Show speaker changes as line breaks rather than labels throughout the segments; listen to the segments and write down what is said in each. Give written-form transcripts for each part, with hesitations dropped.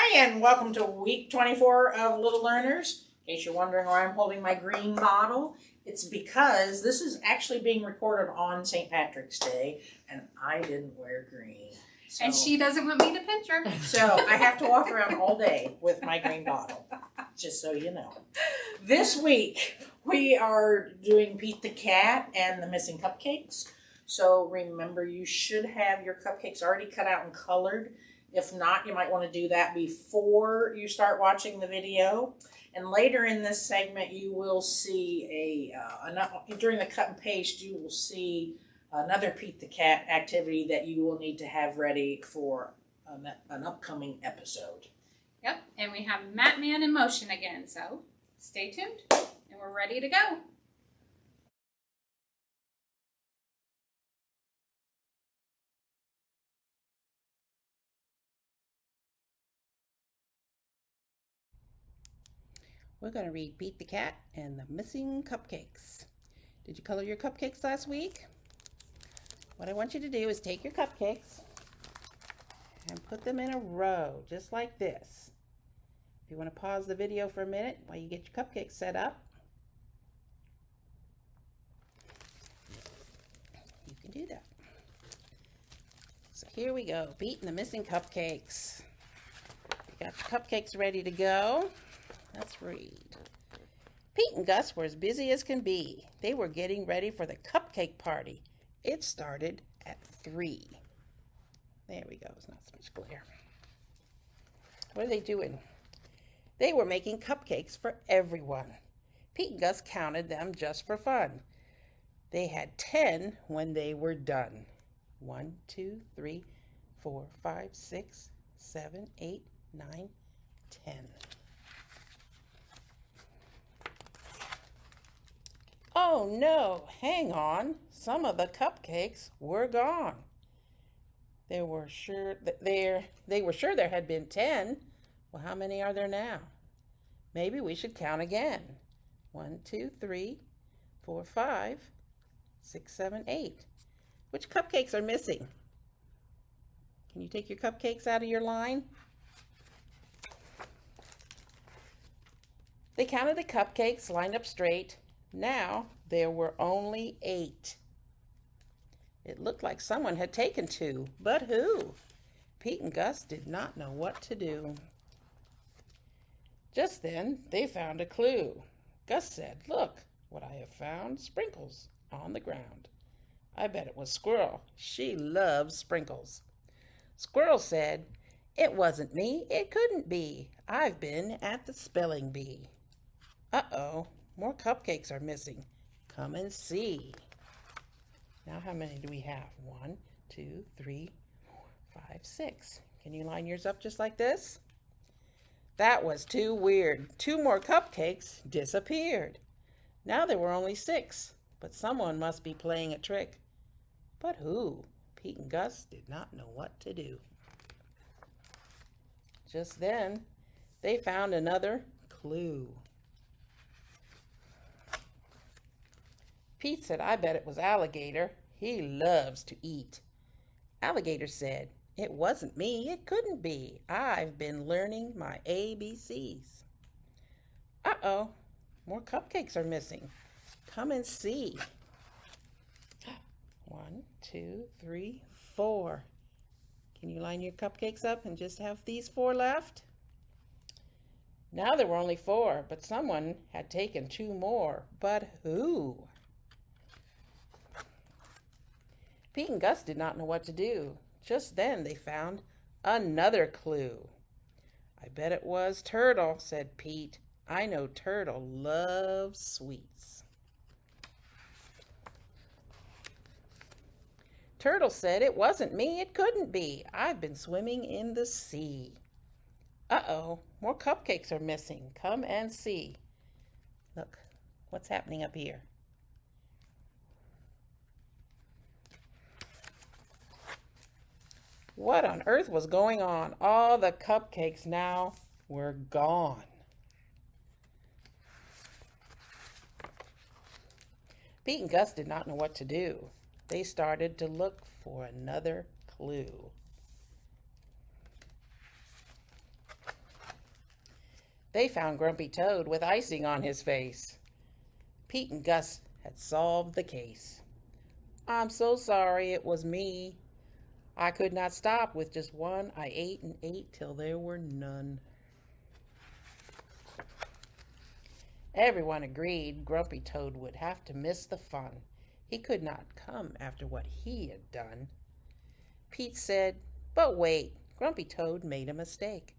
Hi, and welcome to week 24 of Little Learners. In case you're wondering why I'm holding my green bottle, it's because this is actually being recorded on St. Patrick's Day, and I didn't wear green.
So, and she doesn't want me to pinch her.
So I have to walk around all day with my green bottle, just so you know. This week, we are doing Pete the Cat and the Missing Cupcakes. So remember, you should have your cupcakes already cut out and colored. If not, you might want to do that before you start watching the video. And later in this segment, you will see during the cut and paste, you will see another Pete the Cat activity that you will need to have ready for an upcoming episode.
Yep, and we have Matt Man in motion again, so stay tuned, and we're ready to go.
We're going to read Pete the Cat and the Missing Cupcakes. Did you color your cupcakes last week? What I want you to do is take your cupcakes and put them in a row, just like this. If you want to pause the video for a minute while you get your cupcakes set up, you can do that. So here we go, Pete and the Missing Cupcakes. You got your cupcakes ready to go. Let's read. Pete and Gus were as busy as can be. They were getting ready for the cupcake party. It started at 3. There we go. It's not so much glare. What are they doing? They were making cupcakes for everyone. Pete and Gus counted them just for fun. They had 10 when they were done. 1, 2, 3, 4, 5, 6, 7, 8, 9, 10. Oh no, hang on. Some of the cupcakes were gone. They were sure there had been 10. Well, how many are there now? Maybe we should count again. 1, 2, 3, 4, 5, 6, 7, 8. Which cupcakes are missing? Can you take your cupcakes out of your line? They counted the cupcakes lined up straight. Now there were only 8. It looked like someone had taken 2, but who? Pete and Gus did not know what to do. Just then they found a clue. Gus said, "Look what I have found, sprinkles on the ground. I bet it was Squirrel. She loves sprinkles." Squirrel said, "It wasn't me. It couldn't be. I've been at the spelling bee." Uh-oh. More cupcakes are missing. Come and see. Now how many do we have? 1, 2, 3, 4, 5, 6. Can you line yours up just like this? That was too weird. 2 more cupcakes disappeared. Now there were only 6, but someone must be playing a trick. But who? Pete and Gus did not know what to do. Just then, they found another clue. Pete said, "I bet it was Alligator. He loves to eat." Alligator said, "It wasn't me. It couldn't be. I've been learning my ABCs." Uh-oh, more cupcakes are missing. Come and see. 1, 2, 3, 4. Can you line your cupcakes up and just have these 4 left? Now there were only 4, but someone had taken 2 more. But who? Pete and Gus did not know what to do. Just then they found another clue. "I bet it was Turtle," said Pete. "I know Turtle loves sweets." Turtle said, "It wasn't me. It couldn't be. I've been swimming in the sea." Uh-oh, more cupcakes are missing. Come and see. Look, what's happening up here? What on earth was going on? All the cupcakes now were gone. Pete and Gus did not know what to do. They started to look for another clue. They found Grumpy Toad with icing on his face. Pete and Gus had solved the case. I'm so sorry, it was me. I could not stop with just one. I ate and ate till there were none. Everyone agreed Grumpy Toad would have to miss the fun. He could not come after what he had done. Pete said, but wait, Grumpy Toad made a mistake.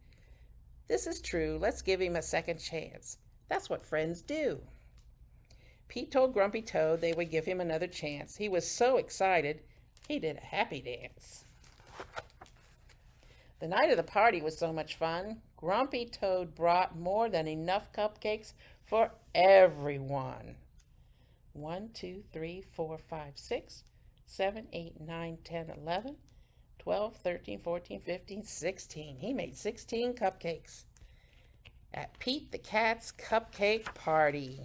This is true, let's give him a second chance. That's what friends do. Pete told Grumpy Toad they would give him another chance. He was so excited, he did a happy dance. The night of the party was so much fun. Grumpy Toad brought more than enough cupcakes for everyone. 1, 2, 3, 4, 5, 6, 7, 8, 9, 10, 11, 12, 13, 14, 15, 16. He made 16 cupcakes at Pete the Cat's cupcake party.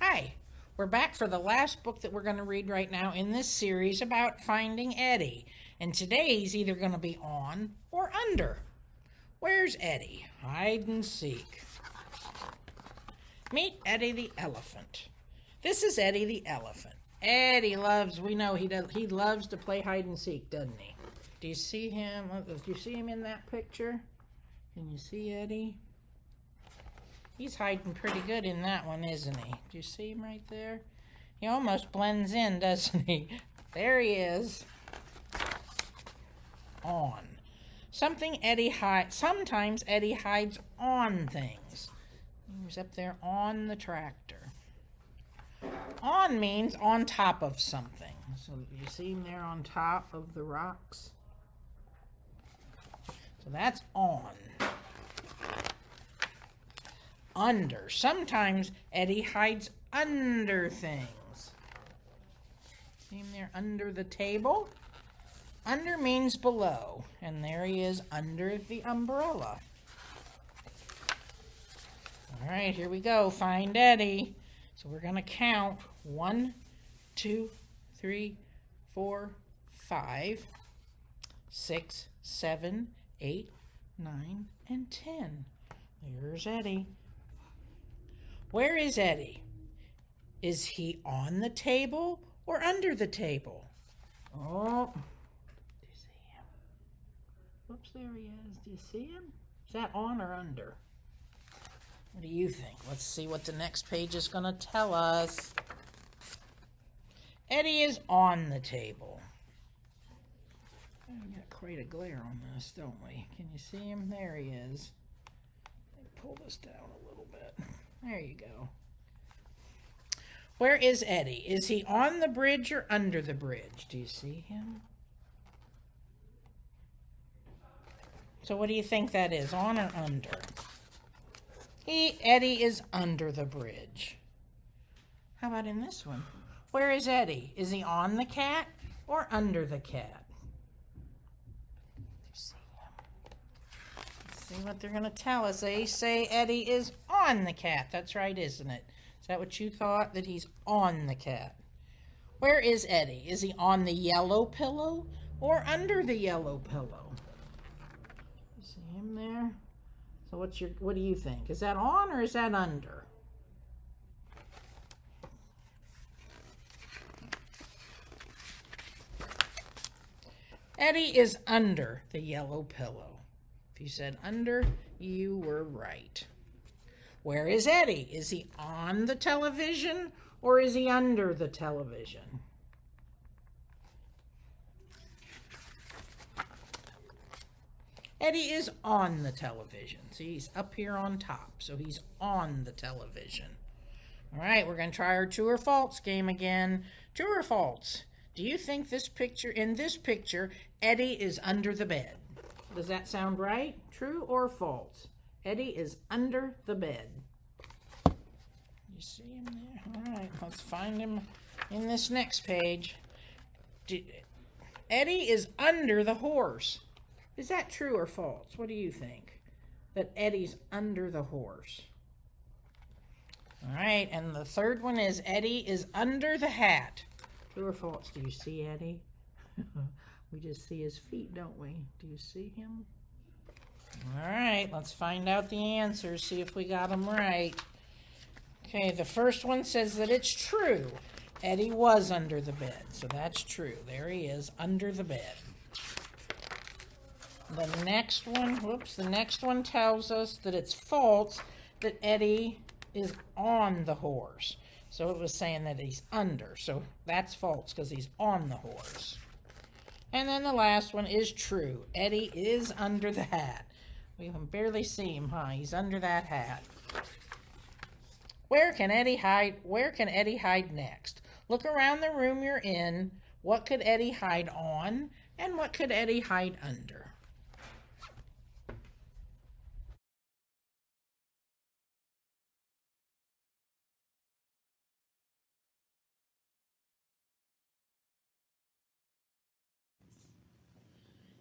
Hi, we're back for the last book that we're going to read right now in this series about finding Eddie. And today's either going to be on or under. Where's Eddie? Hide and seek. Meet Eddie the elephant. This is Eddie the elephant. Eddie loves, we know he loves to play hide and seek, doesn't he? Do you see him? Do you see him in that picture? Can you see Eddie? He's hiding pretty good in that one, isn't he? Do you see him right there? He almost blends in, doesn't he? There he is. On. Sometimes Eddie hides on things. He's up there on the tractor. On means on top of something. So you see him there on top of the rocks? So that's on. Under. Sometimes Eddie hides under things. See him there under the table? Under means below, and there he is under the umbrella. All right, here we go. Find Eddie. So we're going to count 1, 2, 3, 4, 5, 6, 7, 8, 9, and 10. There's Eddie. Where is Eddie? Is he on the table or under the table? Oh, do you see him? Whoops, there he is. Do you see him? Is that on or under? What do you think? Let's see what the next page is going to tell us. Eddie is on the table. We got quite a glare on this, don't we? Can you see him? There he is. Let me pull this down a little bit. There you go. Where is Eddie? Is he on the bridge or under the bridge? Do you see him? So what do you think that is, on or under? Eddie is under the bridge. How about in this one? Where is Eddie? Is he on the cat or under the cat? Do you see him? Let's see what they're going to tell us. They say Eddie is on the cat. That's right, isn't it? Is that what you thought? That he's on the cat. Where is Eddie? Is he on the yellow pillow or under the yellow pillow? You see him there? So what do you think? Is that on or is that under? Eddie is under the yellow pillow. If you said under, you were right. Where is Eddie? Is he on the television or is he under the television? Eddie is on the television. See, he's up here on top, so he's on the television. All right, we're going to try our true or false game again. True or false? Do you think in this picture, Eddie is under the bed? Does that sound right? True or false? Eddie is under the bed. You see him there? All right, let's find him in this next page. Eddie is under the horse. Is that true or false? What do you think? that Eddie's under the horse. All right, and the third one is Eddie is under the hat. True or false? Do you see Eddie? We just see his feet, don't we? Do you see him? All right, let's find out the answers, see if we got them right. Okay, the first one says that it's true. Eddie was under the bed, so that's true. There he is, under the bed. The next one tells us that it's false, that Eddie is on the horse. So it was saying that he's under, so that's false because he's on the horse. And then the last one is true. Eddie is under the hat. We can barely see him, huh? He's under that hat. Where can Eddie hide? Where can Eddie hide next? Look around the room you're in. What could Eddie hide on? And what could Eddie hide under?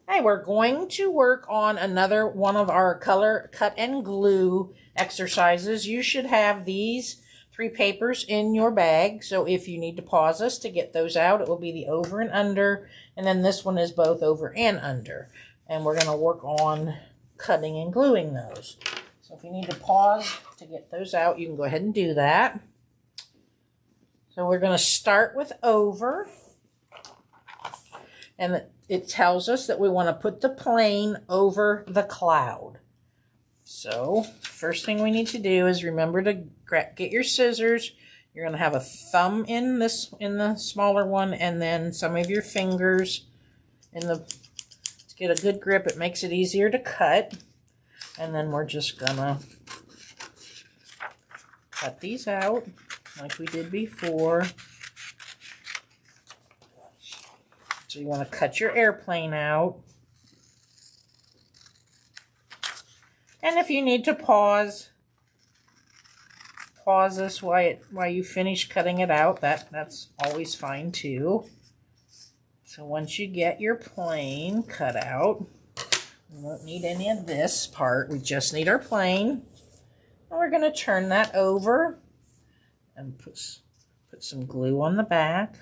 Hey, we're going to work on another one of our color cut and glue exercises. You should have these 3 papers in your bag. So if you need to pause us to get those out, it will be the over and under. And then this one is both over and under. And we're going to work on cutting and gluing those. So if you need to pause to get those out, you can go ahead and do that. So we're going to start with over. And it tells us that we want to put the plane over the cloud. So first thing we need to do is remember to get your scissors. You're going to have a thumb in the smaller one, and then some of your fingers to get a good grip. It makes it easier to cut. And then we're just going to cut these out like we did before. So you want to cut your airplane out. And if you need to pause this while you finish cutting it out, that's always fine too. So once you get your plane cut out, we won't need any of this part. We just need our plane. And we're going to turn that over and put some glue on the back.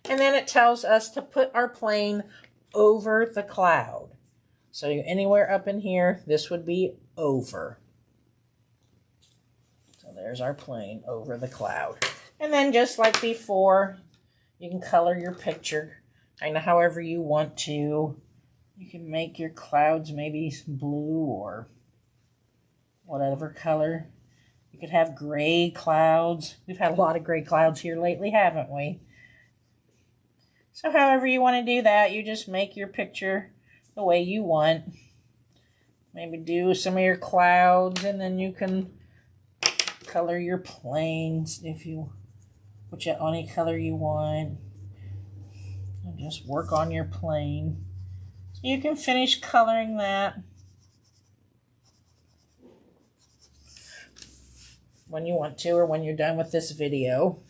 And then it tells us to put our plane over the cloud. So anywhere up in here, this would be over. So there's our plane over the cloud. And then just like before, you can color your picture kind of however you want to. You can make your clouds maybe blue or whatever color. You could have gray clouds. We've had a lot of gray clouds here lately, haven't we? So however you want to do that, you just make your picture the way you want. Maybe do some of your clouds, and then you can color your planes if you put it on any color you want. And just work on your plane. So you can finish coloring that when you want to, or when you're done with this video.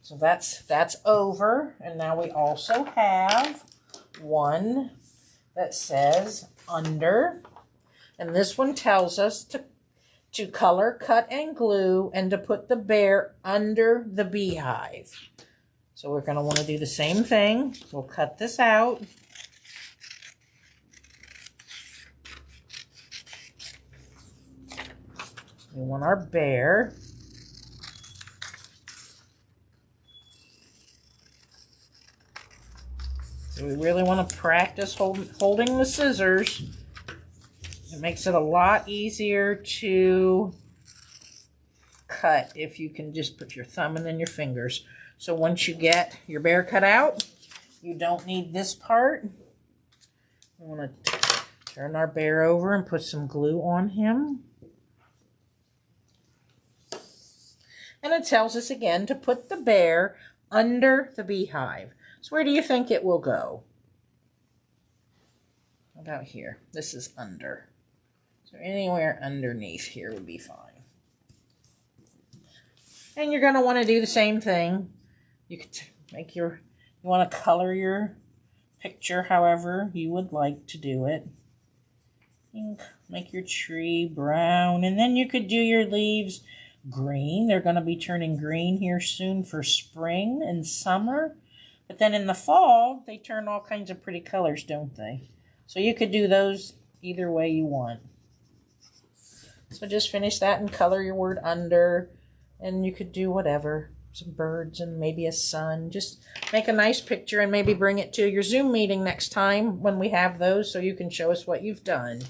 So that's over, and now we also have one that says under, and this one tells us to color, cut, and glue, and to put the bear under the beehive. So we're going to want to do the same thing. We'll cut this out. We want our bear. So we really want to practice holding the scissors. It makes it a lot easier to cut if you can just put your thumb and then your fingers. So once you get your bear cut out, you don't need this part. We want to turn our bear over and put some glue on him. And it tells us again to put the bear under the beehive. So where do you think it will go? About here. This is under. So anywhere underneath here would be fine. And you're going to want to do the same thing. You could you want to color your picture however you would like to do it. You can make your tree brown, and then you could do your leaves green. They're going to be turning green here soon for spring and summer. But then in the fall, they turn all kinds of pretty colors, don't they? So you could do those either way you want. So just finish that and color your word under, and you could do whatever. Some birds and maybe a sun. Just make a nice picture and maybe bring it to your Zoom meeting next time when we have those so you can show us what you've done.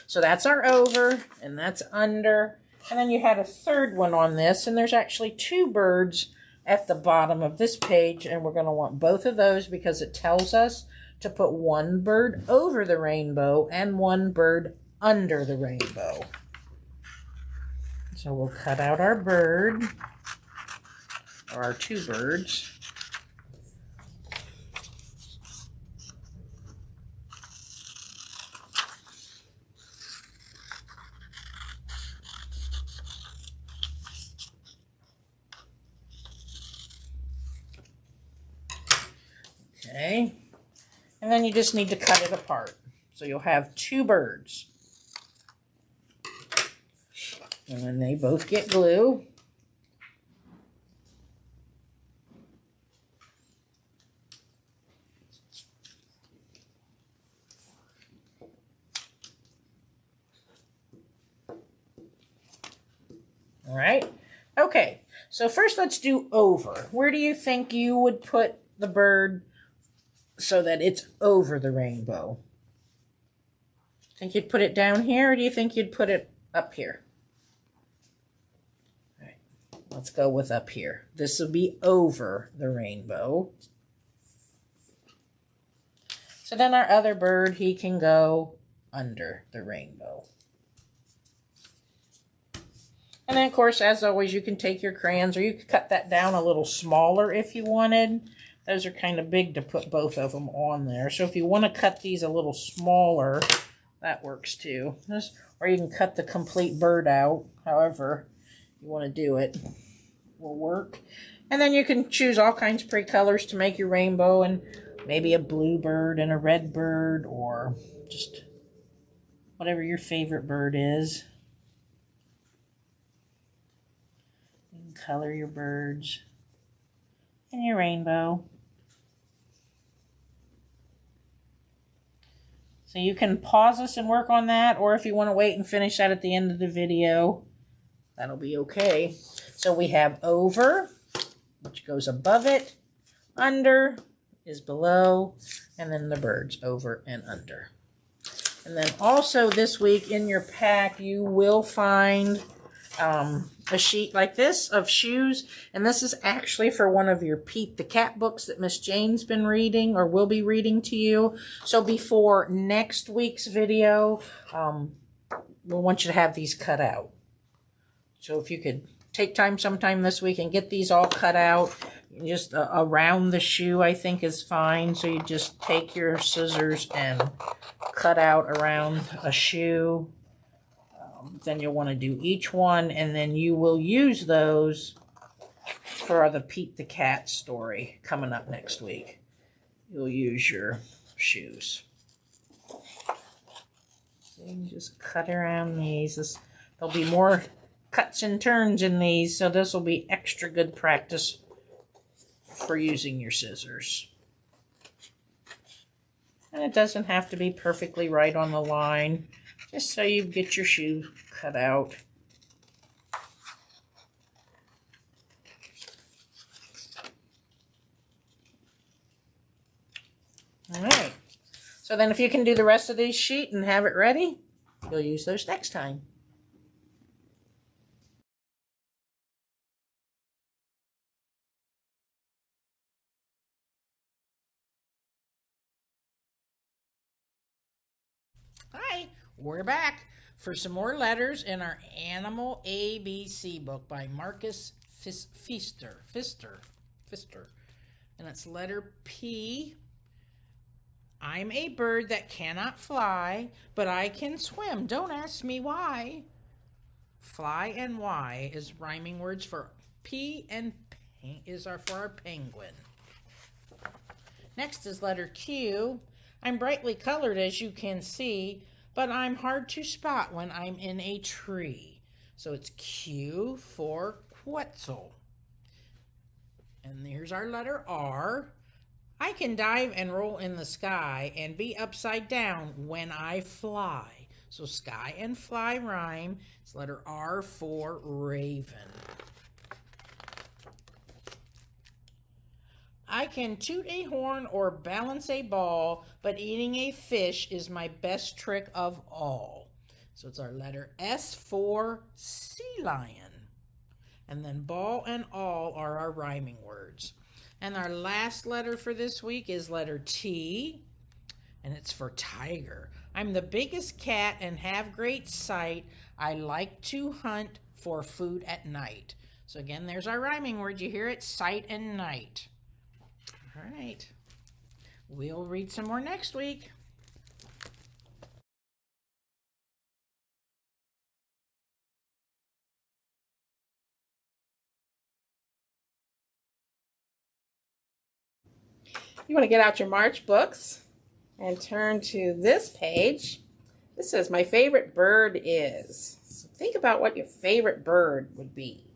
So that's our over and that's under. And then you had a third one on this, and there's actually 2 birds at the bottom of this page, and we're going to want both of those because it tells us to put 1 bird over the rainbow and 1 bird under the rainbow. So we'll cut out our bird, or our 2 birds. Okay, and then you just need to cut it apart. So you'll have 2 birds. And then they both get glue. All right. Okay, so first let's do over. Where do you think you would put the bird so that it's over the rainbow? Think you'd put it down here, or do you think you'd put it up here? All right, let's go with up here. This will be over the rainbow. So then our other bird, he can go under the rainbow. And then, of course, as always, you can take your crayons, or you could cut that down a little smaller if you wanted. Those are kind of big to put both of them on there. So if you want to cut these a little smaller, that works too. Or you can cut the complete bird out, however you want to do it. Will work. And then you can choose all kinds of pretty colors to make your rainbow, and maybe a blue bird and a red bird, or just whatever your favorite bird is. You can color your birds and your rainbow. So you can pause this and work on that, or if you want to wait and finish that at the end of the video, that'll be okay. So we have over, which goes above it, under is below, and then the birds over and under. And then also this week in your pack, you will find a sheet like this of shoes, and this is actually for one of your Pete the Cat books that Miss Jane's been reading or will be reading to you. So before next week's video, we'll want you to have these cut out. So if you could take time sometime this week and get these all cut out, just around the shoe I think is fine. So you just take your scissors and cut out around a shoe. Then you'll want to do each one, and then you will use those for the Pete the Cat story coming up next week. You'll use your shoes. So you can just cut around these. There'll be more cuts and turns in these, so this will be extra good practice for using your scissors. And it doesn't have to be perfectly right on the line, just so you get your shoe cut out. All right. So then if you can do the rest of these sheet and have it ready, you'll use those next time. Hi, we're back for some more letters in our Animal ABC book by Marcus Pfister. And it's letter P. I'm a bird that cannot fly, but I can swim. Don't ask me why. Fly and Y is rhyming words for P, and for our penguin. Next is letter Q. I'm brightly colored as you can see, but I'm hard to spot when I'm in a tree. So it's Q for Quetzal. And here's our letter R. I can dive and roll in the sky and be upside down when I fly. So sky and fly rhyme. It's letter R for raven. I can toot a horn or balance a ball, but eating a fish is my best trick of all. So it's our letter S for sea lion. And then ball and all are our rhyming words. And our last letter for this week is letter T, and it's for tiger. I'm the biggest cat and have great sight. I like to hunt for food at night. So again, there's our rhyming word. You hear it? Sight and night. All right. We'll read some more next week.
You want to get out your March books and turn to this page. This says, my favorite bird is. So think about what your favorite bird would be.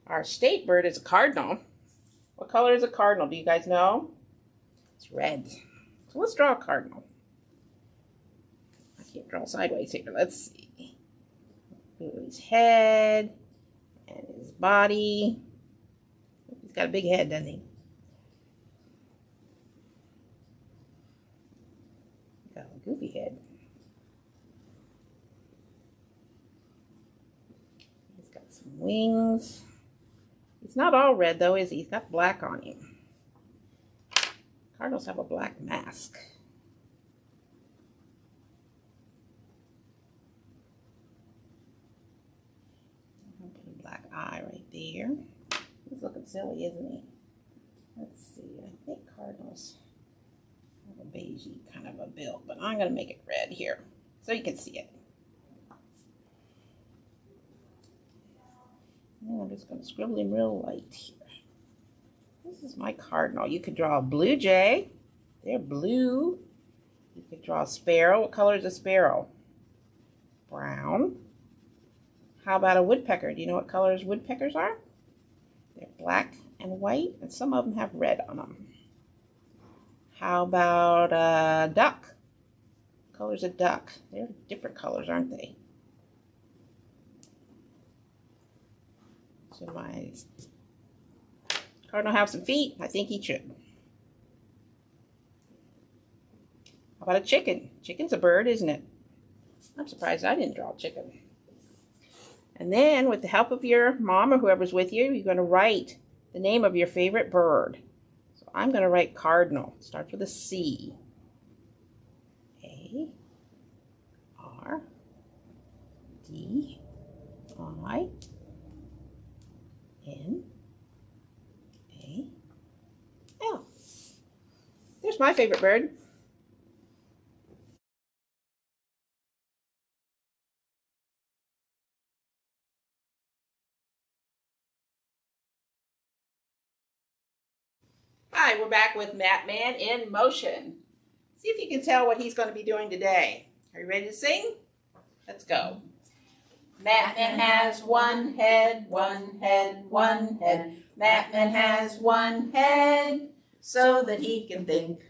Our state bird is a cardinal. What color is a cardinal? Do you guys know? It's red. So let's draw a cardinal. I can't draw sideways here. Let's see. His head and his body. He's got a big head, doesn't he? Got a goofy head. He's got some wings. He's not all red though, is he? He's got black on him. Cardinals have a black mask. I'll put a black eye right there. He's looking silly, isn't he? Let's see. I think cardinals have a beige kind of a build, but I'm going to make it red here so you can see it. And I'm just going to scribble him real light here. This is my cardinal. You could draw a blue jay. They're blue. You could draw a sparrow. What color is a sparrow? Brown. How about a woodpecker? Do you know what colors woodpeckers are? They're black and white, and some of them have red on them. How about a duck? What color's a duck? They're different colors, aren't they? So my cardinal have some feet? I think he should. How about a chicken? Chicken's a bird, isn't it? I'm surprised I didn't draw a chicken. And then, with the help of your mom or whoever's with you, you're going to write the name of your favorite bird. So I'm going to write cardinal. It starts with a C. A, R, D, I, N, A, L. There's my favorite bird. Hi, we're back with Matman in Motion. See if you can tell what he's going to be doing today. Are you ready to sing? Let's go. Matman has one head, one head, one head. Matman has one head so that he can think.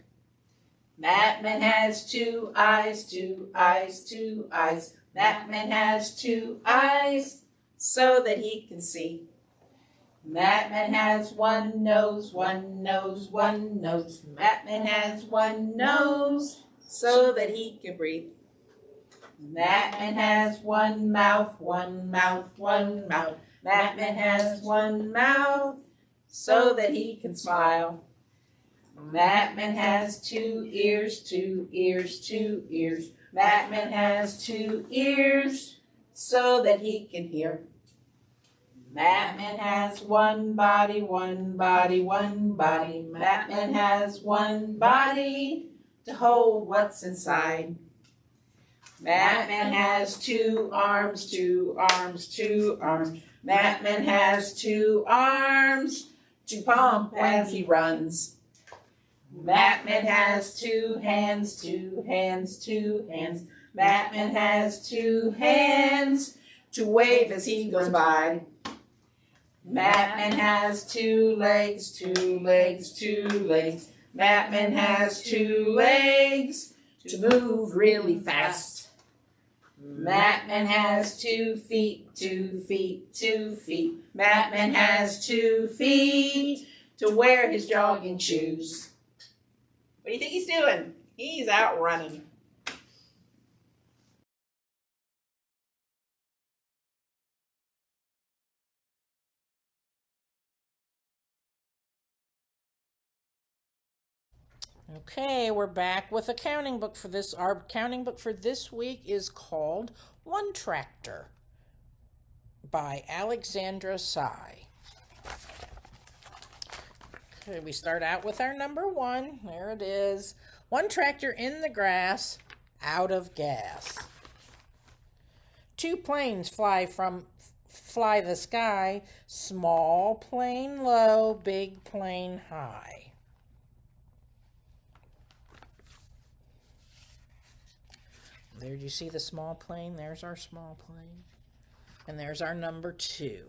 Matman has two eyes, two eyes, two eyes. Matman has two eyes so that he can see. Matman has one nose, one nose, one nose. Matman has one nose so that he can breathe. Matman has one mouth, one mouth, one mouth. Matman has one mouth so that he can smile. Matman has two ears, two ears, two ears. Matman has two ears so that he can hear. Matman has one body, one body, one body. Matman has one body to hold what's inside. Matman has two arms, two arms, two arms. Matman has two arms to pump as he runs.
Batman has two hands, two hands, two hands. Batman has two hands to wave as he goes by. Batman has two legs, two legs, two legs. Batman has two legs to move really fast. Batman has 2 feet, 2 feet, 2 feet. Batman has 2 feet to wear his jogging shoes. What do you think he's doing? He's out running. Okay, we're back with a counting book for this. Our counting book for this week is called One Tractor by Alexandra Sy. Okay, we start out with our number 1. There it is. One tractor in the grass, out of gas. 2 planes fly the sky. Small plane low, big plane high. There, do you see the small plane? There's our small plane. And there's our number 2.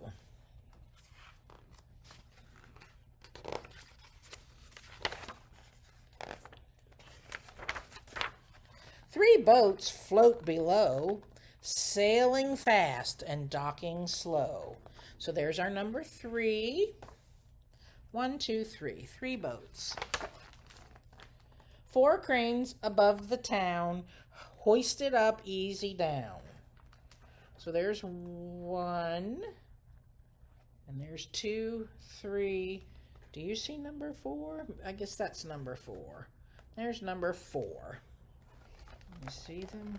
Three boats float below, sailing fast and docking slow. So there's our number 3. 1, 2, 3. 3 boats. 4 cranes above the town, hoisted up, easy down. So there's 1, and there's 2, 3. Do you see number 4? I guess that's number 4. There's number 4. You see them?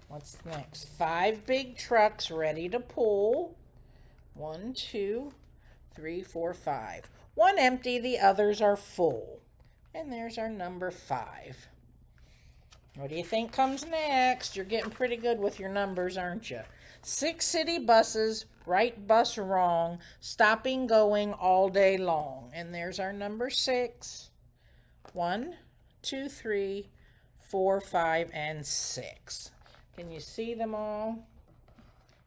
What's next? 5 big trucks ready to pull. 1, 2, 3, 4, 5. 1 empty, the others are full. And there's our number 5. What do you think comes next? You're getting pretty good with your numbers, aren't you? 6 city buses, right bus wrong, stopping going all day long. And there's our number 6. 1, 2, 3, 4, 5, and 6. Can you see them all?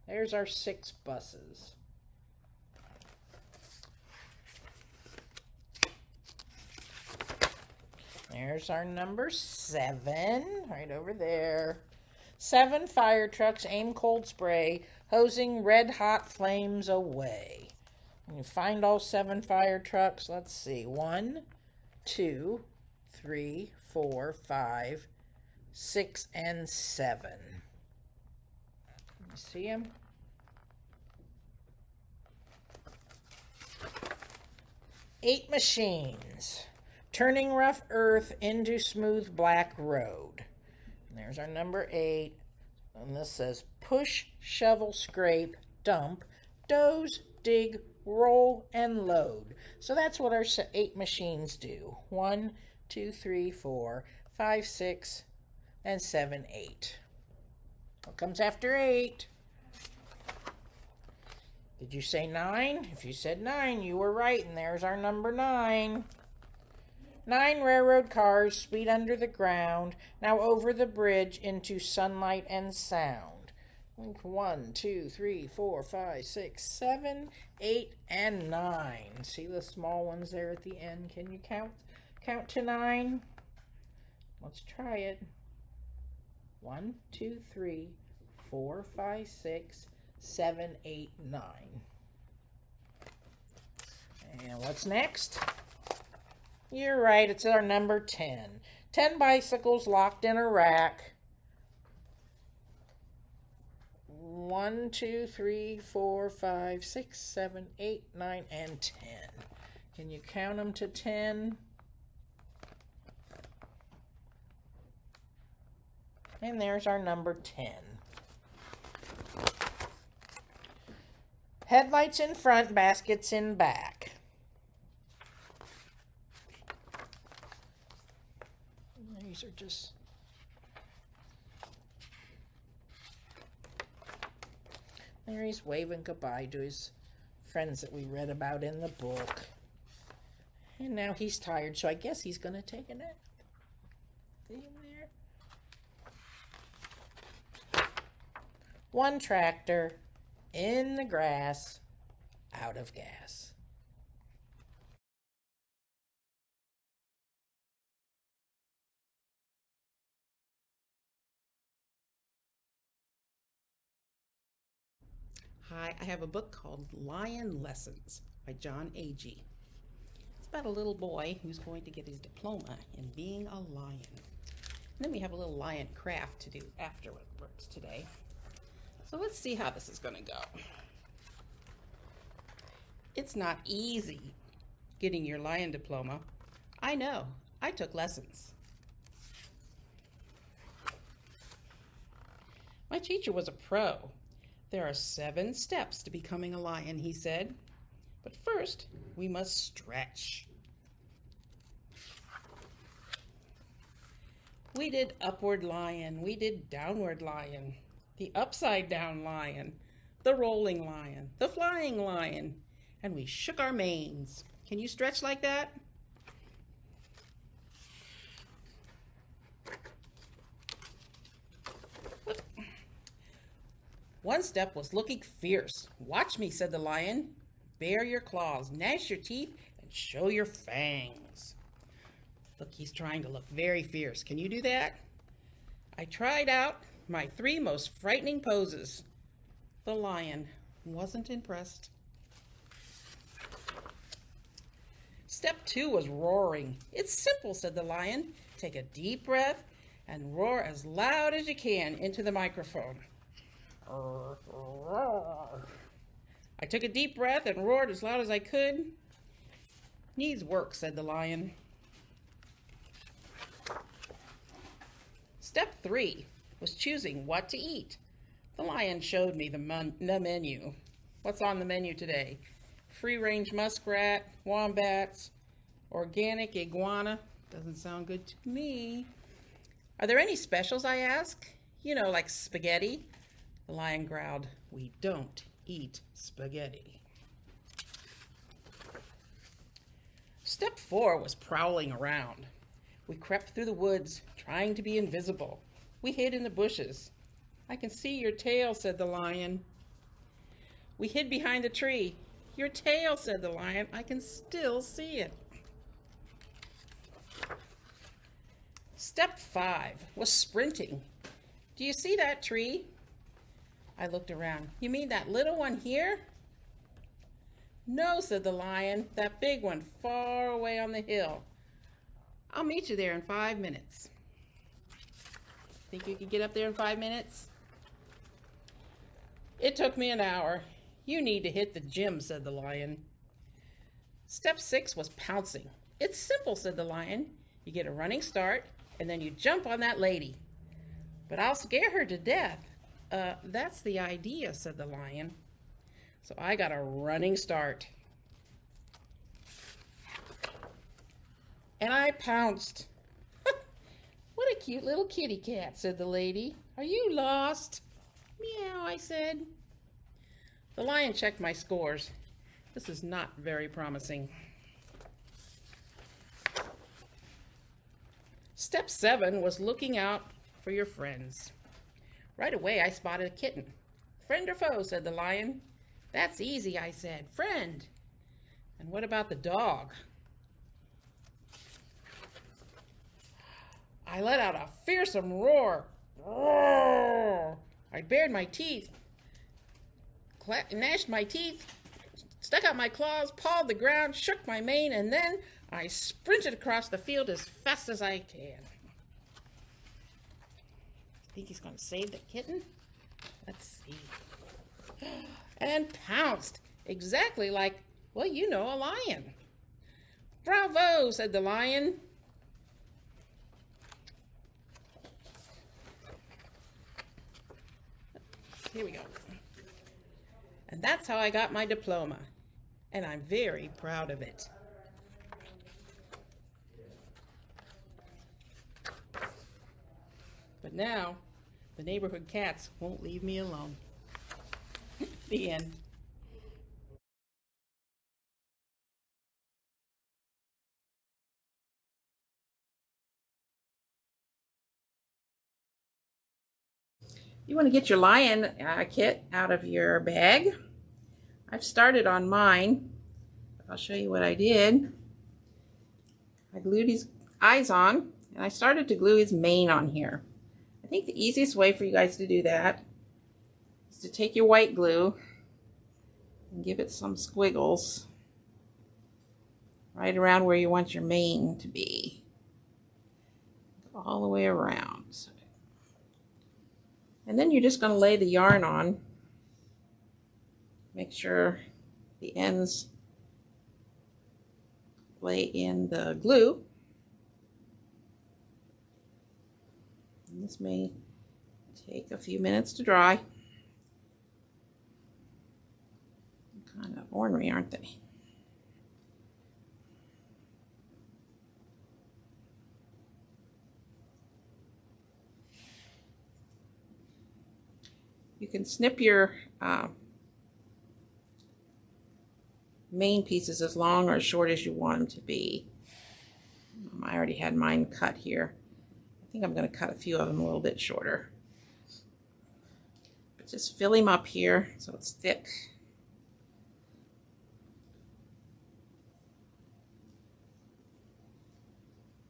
There's our 6 buses. There's our number 7, right over there. 7 fire trucks aim cold spray, hosing red-hot flames away. Can you find all 7 fire trucks? Let's see. 1, 2, 3, 4, 5, 6, and 7. You see them? Eight machines, turning rough earth into smooth black road. And there's our number 8. And this says push, shovel, scrape, dump, doze, dig, roll, and load. So that's what our 8 machines do. 1, 2, 3, 4, 5, 6, and 7, 8. What comes after 8? Did you say 9? If you said 9, you were right, and there's our number 9. 9 railroad cars speed under the ground, now over the bridge into sunlight and sound. 1, 2, 3, 4, 5, 6, 7, 8, and 9. See the small ones there at the end? Can you count to 9? Let's try it. 1, 2, 3, 4, 5, 6, 7, 8, 9. And what's next? You're right, it's our number 10. 10 bicycles locked in a rack. 1, 2, 3, 4, 5, 6, 7, 8, 9, and 10. Can you count them to 10? And there's our number 10. Headlights in front, baskets in back. These are just... There he's waving goodbye to his friends that we read about in the book. And now he's tired, so I guess he's going to take a nap. See him there? One tractor in the grass, out of gas.
Hi, I have a book called Lion Lessons by John Agee. It's about a little boy who's going to get his diploma in being a lion. And then we have a little lion craft to do afterwards today. So let's see how this is going to go. It's not easy getting your lion diploma. I know, I took lessons. My teacher was a pro. There are 7 steps to becoming a lion, he said. But first, we must stretch. We did upward lion, we did downward lion, the upside down lion, the rolling lion, the flying lion, and we shook our manes. Can you stretch like that? One step was looking fierce. Watch me, said the lion. Bare your claws, gnash your teeth, and show your fangs. Look, he's trying to look very fierce. Can you do that? I tried out my 3 most frightening poses. The lion wasn't impressed. Step 2 was roaring. It's simple, said the lion. Take a deep breath and roar as loud as you can into the microphone. I took a deep breath and roared as loud as I could. Needs work, said the lion. Step 3 was choosing what to eat. The lion showed me the menu. What's on the menu today? Free-range muskrat, wombats, organic iguana. Doesn't sound good to me. Are there any specials, I asked? You know, like spaghetti. The lion growled, we don't eat spaghetti. Step 4 was prowling around. We crept through the woods, trying to be invisible. We hid in the bushes. I can see your tail, said the lion. We hid behind the tree. Your tail, said the lion. I can still see it. Step 5 was sprinting. Do you see that tree? I looked around. You mean that little one here? No, said the lion, that big one far away on the hill. I'll meet you there in 5 minutes. Think you could get up there in 5 minutes? It took me an hour. You need to hit the gym, said the lion. Step 6 was pouncing. It's simple, said the lion. You get a running start, and then you jump on that lady. But I'll scare her to death. That's the idea, said the lion. So I got a running start. And I pounced. What a cute little kitty cat, said the lady. Are you lost? Meow, I said. The lion checked my scores. This is not very promising. Step 7 was looking out for your friends. Right away, I spotted a kitten. Friend or foe, said the lion. That's easy, I said. Friend. And what about the dog? I let out a fearsome roar. Roar! I bared my teeth, gnashed my teeth, stuck out my claws, pawed the ground, shook my mane, and then I sprinted across the field as fast as I can. Think he's going to save the kitten? Let's see. And pounced, exactly like, well, you know, a lion. Bravo, said the lion. Here we go. And that's how I got my diploma. And I'm very proud of it. But now, the neighborhood cats won't leave me alone. The end. You want to get your lion kit out of your bag. I've started on mine. I'll show you what I did. I glued his eyes on, and I started to glue his mane on here. I think the easiest way for you guys to do that is to take your white glue and give it some squiggles right around where you want your mane to be. All the way around. And then you're just going to lay the yarn on. Make sure the ends lay in the glue. And this may take a few minutes to dry. Kind of ornery, aren't they? You can snip your main pieces as long or as short as you want them to be. I already had mine cut here. I think I'm going to cut a few of them a little bit shorter. But just fill him up here so it's thick.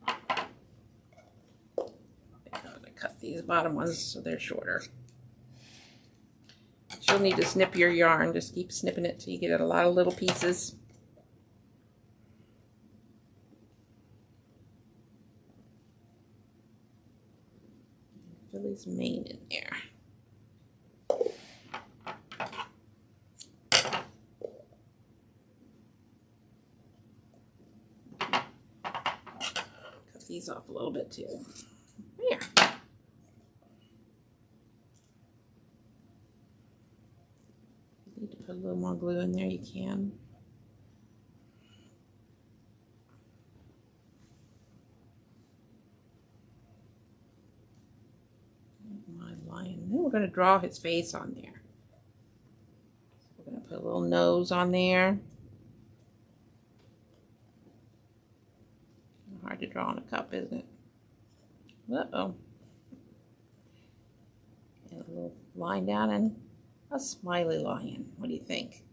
I'm going to cut these bottom ones so they're shorter. You'll need to snip your yarn. Just keep snipping it till you get a lot of little pieces. Fill his mane in there. Cut these off a little bit too. There. Need to put a little more glue in there, you can. My lion. Then we're going to draw his face on there. So we're going to put a little nose on there. Hard to draw in a cup, isn't it? Uh-oh. And a little line down and a smiley lion. What do you think?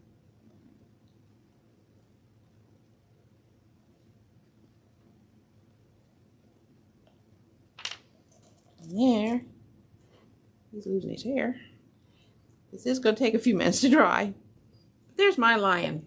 And there, he's losing his hair. This is going to take a few minutes to dry. But there's my lion.